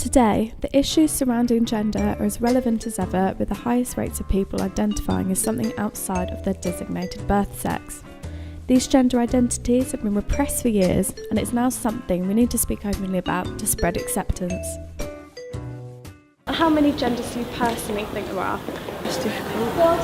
Today, the issues surrounding gender are as relevant as ever, with the highest rates of people identifying as something outside of their designated birth sex. These gender identities have been repressed for years, and it's now something we need to speak openly about to spread acceptance. How many genders do you personally think there are? It's difficult.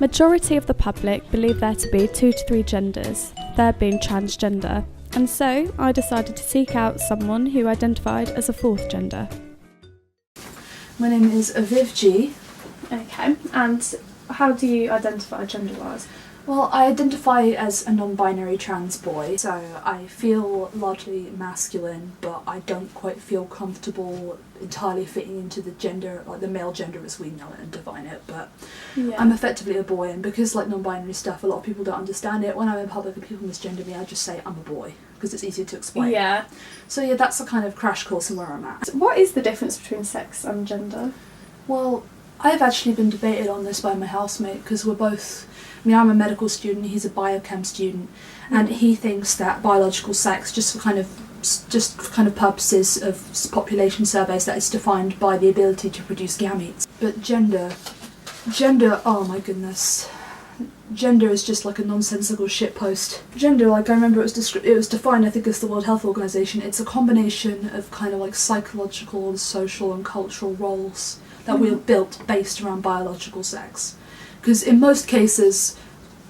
Majority of the public believe there to be 2 to 3 genders, third being transgender, and so I decided to seek out someone who identified as a 4th gender. My name is Aviv Gee. Okay, and how do you identify gender-wise? Well, I identify as a non-binary trans boy, so I feel largely masculine, but I don't quite feel comfortable entirely fitting into the gender, like the male gender as we know it and define it, but yeah. I'm effectively a boy, and because like non-binary stuff, a lot of people don't understand it. When I'm in public and people misgender me, I just say I'm a boy, because it's easier to explain. Yeah. So yeah, that's a kind of crash course in where I'm at. What is the difference between sex and gender? Well, I've actually been debated on this by my housemate, because we're both... I'm a medical student, he's a biochem student, and he thinks that biological sex, just for kind of purposes of population surveys, that it's defined by the ability to produce gametes. But gender, oh my goodness. Gender is just like a nonsensical shitpost. Gender, like I remember it was defined, I think, as the World Health Organization. It's a combination of kind of like psychological and social and cultural roles that we have built based around biological sex. Because in most cases,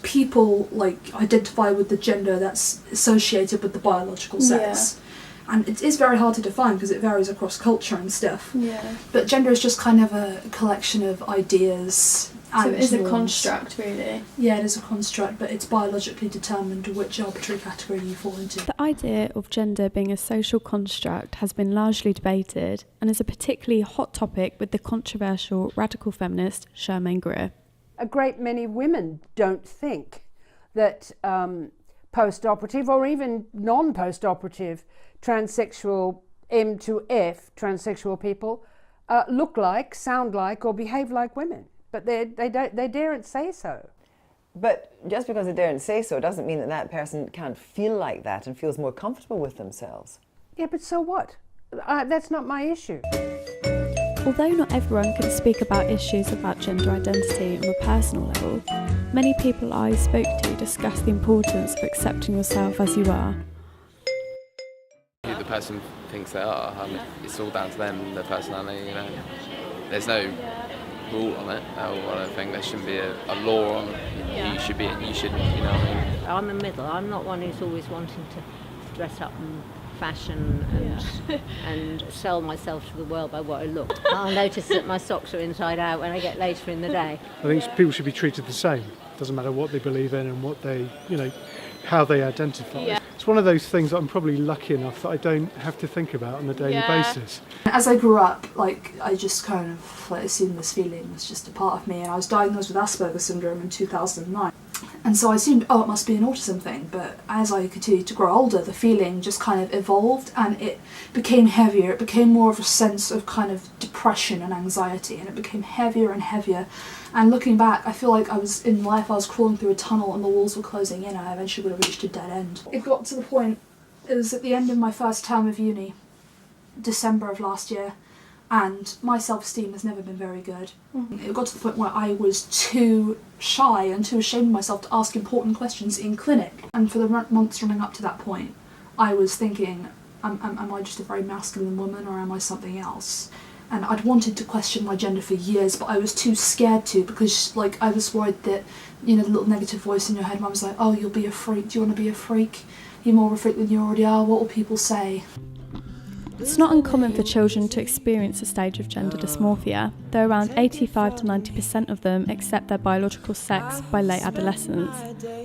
people like identify with the gender that's associated with the biological sex. Yeah. And it is very hard to define because it varies across culture and stuff. Yeah. But gender is just kind of a collection of ideas and so it is norms. A construct, really? Yeah, it is a construct, but it's biologically determined which arbitrary category you fall into. The idea of gender being a social construct has been largely debated and is a particularly hot topic with the controversial radical feminist Charmaine Greer. A great many women don't think that post-operative or even non-post-operative transsexual M to F transsexual people look like, sound like or behave like women, but they daren't say so. But just because they daren't say so doesn't mean that that person can't feel like that and feels more comfortable with themselves. Yeah, but so what? That's not my issue. Although not everyone can speak about issues about gender identity on a personal level, many people I spoke to discuss the importance of accepting yourself as you are. Who the person thinks they are, it's all down to them, their personality, you know. There's no rule on it, I don't think there shouldn't be a law on you should be and you shouldn't, you know what I mean? I'm a middle, I'm not one who's always wanting to dress up and fashion and sell myself to the world by what I look. I'll notice that my socks are inside out when I get later in the day. I think people should be treated the same. It doesn't matter what they believe in and what they, how they identify. Yeah. It's one of those things that I'm probably lucky enough that I don't have to think about on a daily basis. As I grew up, I just kind of assumed this feeling was just a part of me, and I was diagnosed with Asperger's syndrome in 2009. And so I assumed, it must be an autism thing, but as I continued to grow older, the feeling just kind of evolved and it became heavier. It became more of a sense of kind of depression and anxiety, and it became heavier and heavier. And looking back, I feel like I was crawling through a tunnel and the walls were closing in, and I eventually would have reached a dead end. It got to the point, it was at the end of my first term of uni, December of last year, and my self-esteem has never been very good. Mm-hmm. It got to the point where I was too shy and too ashamed of myself to ask important questions in clinic. And for the months running up to that point, I was thinking, am I just a very masculine woman, or am I something else? And I'd wanted to question my gender for years, but I was too scared to, because I was worried that, the little negative voice in your head, Mum was like, oh, you'll be a freak, do you want to be a freak? You're more of a freak than you already are, what will people say? It's not uncommon for children to experience a stage of gender dysmorphia, though around 85 to 90% of them accept their biological sex by late adolescence.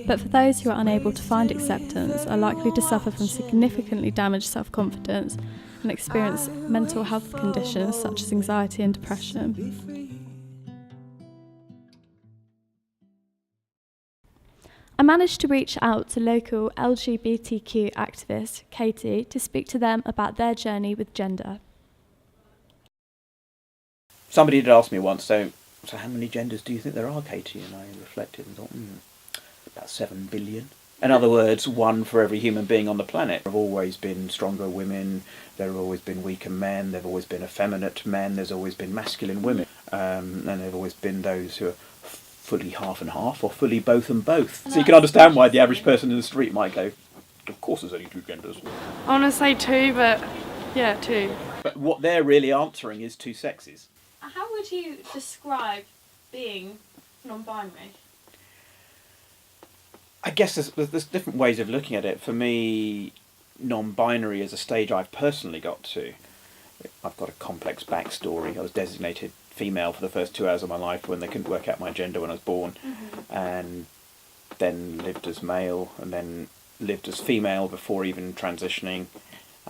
But for those who are unable to find acceptance are likely to suffer from significantly damaged self-confidence and experience mental health conditions such as anxiety and depression. I managed to reach out to local LGBTQ activist Katy to speak to them about their journey with gender. Somebody did ask me once, so how many genders do you think there are, Katy? And I reflected and thought, about 7 billion. In other words, one for every human being on the planet. There have always been stronger women, there have always been weaker men, there have always been effeminate men, there's always been masculine women, and there have always been those who are fully half and half, or fully both and both. So you can understand why the average person in the street might go, of course there's only two genders. I want to say two, but yeah, two. But what they're really answering is two sexes. How would you describe being non-binary? I guess there's different ways of looking at it. For me, non-binary is a stage I've personally got to. I've got a complex backstory. I was designated female for the first 2 hours of my life when they couldn't work out my gender when I was born, and then lived as male, and then lived as female before even transitioning,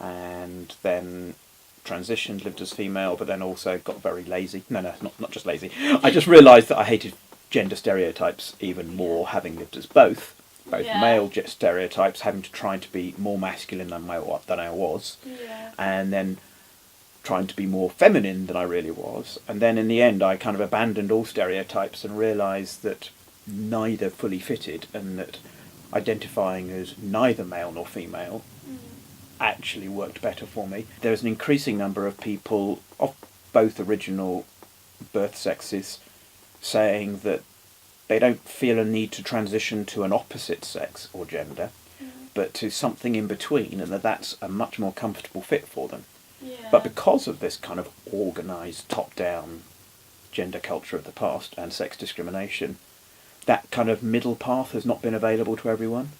and then transitioned, lived as female, but then also got very lazy. No, not just lazy. I just realised that I hated gender stereotypes even more, having lived as both male stereotypes, having to try to be more masculine than I was, and then trying to be more feminine than I really was. And then in the end I kind of abandoned all stereotypes and realised that neither fully fitted, and that identifying as neither male nor female actually worked better for me. There's an increasing number of people of both original birth sexes saying that they don't feel a need to transition to an opposite sex or gender, but to something in between, and that's a much more comfortable fit for them. But because of this kind of organised, top-down gender culture of the past and sex discrimination, that kind of middle path has not been available to everyone.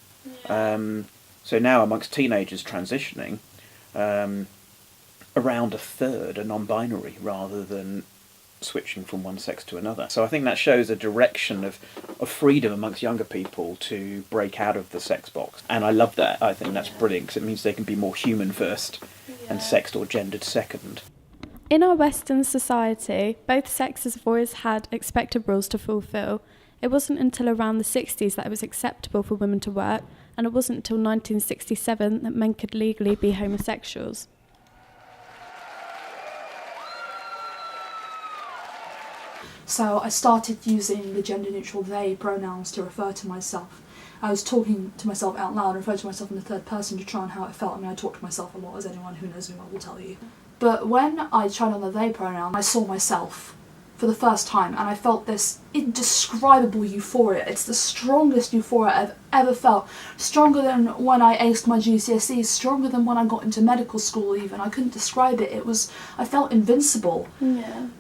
So now amongst teenagers transitioning, around a third are non-binary rather than switching from one sex to another. So I think that shows a direction of freedom amongst younger people to break out of the sex box. And I love that. I think that's brilliant, because it means they can be more human first and sexed or gendered second. In our Western society, both sexes have always had expected roles to fulfil. It wasn't until around the 60s that it was acceptable for women to work, and it wasn't until 1967 that men could legally be homosexuals. So I started using the gender-neutral they pronouns to refer to myself. I was talking to myself out loud, referring to myself in the third person to try on how it felt. I mean, I talk to myself a lot, as anyone who knows me well will tell you. But when I tried on the they pronoun, I saw myself for the first time, and I felt this indescribable euphoria. It's the strongest euphoria I've ever felt. Stronger than when I aced my GCSEs, stronger than when I got into medical school even. I couldn't describe it. I felt invincible.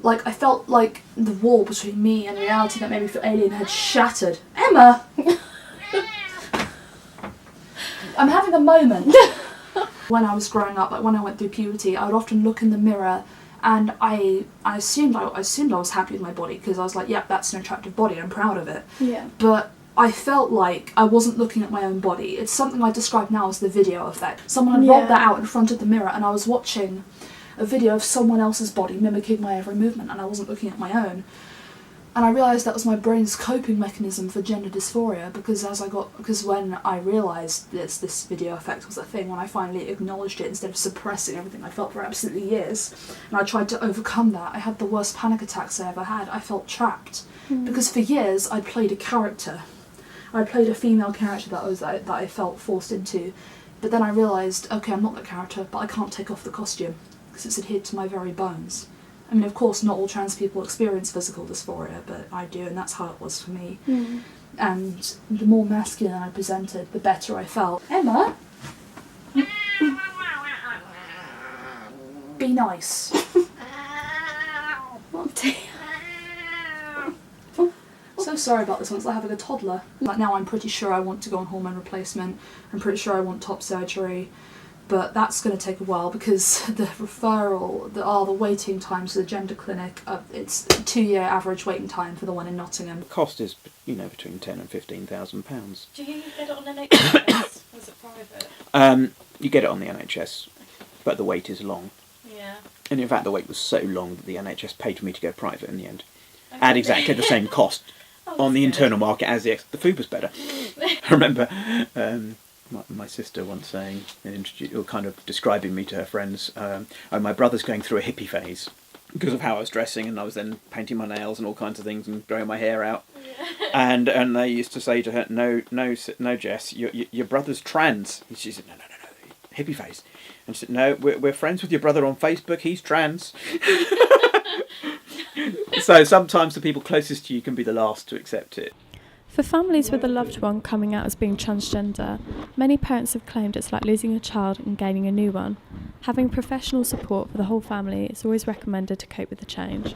Like, I felt like the wall between me and reality that made me feel alien had shattered. Emma! I'm having a moment. When I was growing up, like when I went through puberty, I would often look in the mirror, and I assumed I was happy with my body, because I was like, yep, that's an attractive body, I'm proud of it. But I felt like I wasn't looking at my own body. It's something I describe now as the video effect. Someone had rolled that out in front of the mirror, and I was watching a video of someone else's body mimicking my every movement, and I wasn't looking at my own. And I realised that was my brain's coping mechanism for gender dysphoria, because when I realised this video effect was a thing, when I finally acknowledged it instead of suppressing everything I felt for absolutely years, and I tried to overcome that, I had the worst panic attacks I ever had. I felt trapped. Because for years I'd played a character. I played a female character that I felt forced into, but then I realised, okay, I'm not that character, but I can't take off the costume, because it's adhered to my very bones. I mean, of course, not all trans people experience physical dysphoria, but I do, and that's how it was for me. And the more masculine I presented, the better I felt. Emma? Be nice. So sorry about this one, it's like having a toddler. Like now I'm pretty sure I want to go on hormone replacement, I'm pretty sure I want top surgery, but that's going to take a while because the referral, the waiting times to the gender clinic, it's a 2-year average waiting time for the one in Nottingham. The cost is, between £10,000 and £15,000. Do you get it on NHS? Or is it private? You get it on the NHS, but the wait is long. Yeah. And in fact, the wait was so long that the NHS paid for me to go private in the end. At exactly the same cost on the internal market as the food was better. I remember my sister once saying, or kind of describing me to her friends, my brother's going through a hippie phase. because of how I was dressing, and I was then painting my nails and all kinds of things and growing my hair out. And they used to say to her, no, Jess, your brother's trans. And she said, no, hippie face. And she said, no, we're friends with your brother on Facebook, he's trans. So sometimes the people closest to you can be the last to accept it. For families with a loved one coming out as being transgender, many parents have claimed it's like losing a child and gaining a new one. Having professional support for the whole family is always recommended to cope with the change.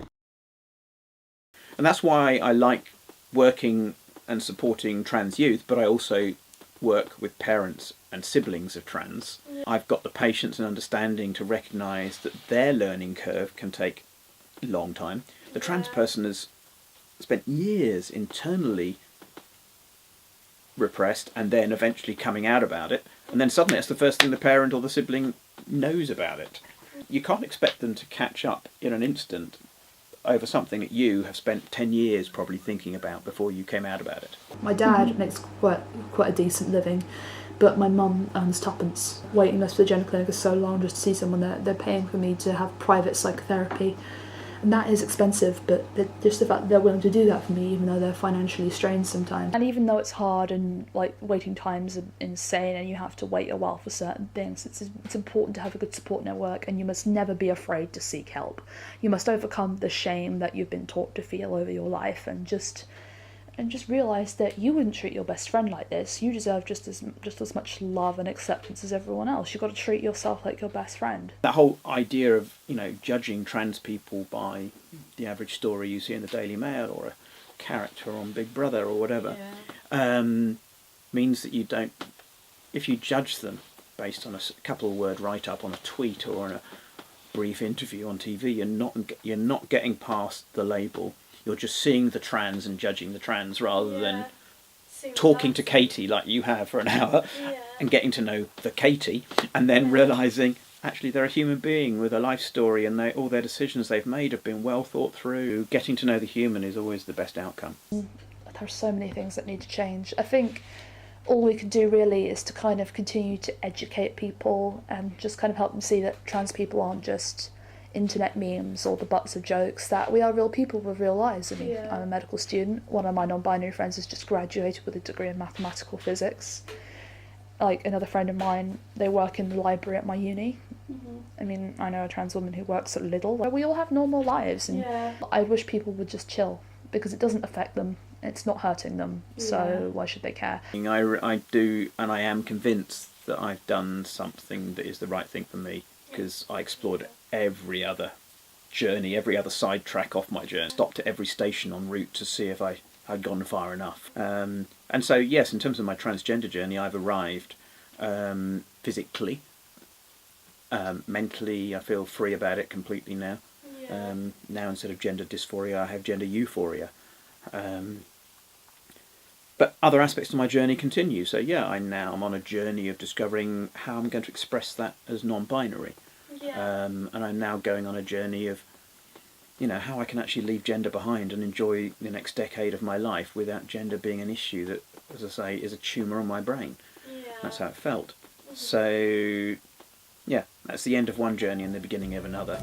And that's why I like working and supporting trans youth, but I also work with parents and siblings of trans. I've got the patience and understanding to recognise that their learning curve can take a long time. The trans person has spent years internally repressed and then eventually coming out about it, and then suddenly it's the first thing the parent or the sibling knows about it. You can't expect them to catch up in an instant over something that you have spent 10 years probably thinking about before you came out about it. My dad makes quite a decent living, but my mum earns tuppence. Waiting list for the gender clinic is so long just to see someone. They're paying for me to have private psychotherapy, and that is expensive, but just the fact that they're willing to do that for me, even though they're financially strained sometimes. And even though it's hard and like waiting times are insane and you have to wait a while for certain things, it's important to have a good support network, and you must never be afraid to seek help. You must overcome the shame that you've been taught to feel over your life, and just realise that you wouldn't treat your best friend like this. You deserve just as much love and acceptance as everyone else. You've got to treat yourself like your best friend. That whole idea of, judging trans people by the average story you see in the Daily Mail or a character on Big Brother or whatever, means that you don't, if you judge them based on a couple of word write-up on a tweet or on a brief interview on TV, you're not getting past the label. You're just seeing the trans and judging the trans rather than talking to Katy like you have for an hour and getting to know the Katy and then realising actually they're a human being with a life story, and all their decisions they've made have been well thought through. Getting to know the human is always the best outcome. There's so many things that need to change. I think all we can do really is to kind of continue to educate people and just kind of help them see that trans people aren't just internet memes or the butts of jokes, that we are real people with real lives. I mean, I'm a medical student. One of my non-binary friends has just graduated with a degree in mathematical physics. Like another friend of mine, they work in the library at my uni. I mean, I know a trans woman who works at Lidl. We all have normal lives, and I wish people would just chill, because it doesn't affect them. It's not hurting them, so why should they care? I do, and I am convinced that I've done something that is the right thing for me, because I explored every other journey, every other sidetrack off my journey. Stopped at every station en route to see if I'd gone far enough. And so, yes, in terms of my transgender journey, I've arrived physically. Mentally, I feel free about it completely now. Now, instead of gender dysphoria, I have gender euphoria. But other aspects of my journey continue. So, I'm on a journey of discovering how I'm going to express that as non-binary. And I'm now going on a journey of, how I can actually leave gender behind and enjoy the next decade of my life without gender being an issue that, as I say, is a tumour on my brain. That's how it felt. So, that's the end of one journey and the beginning of another.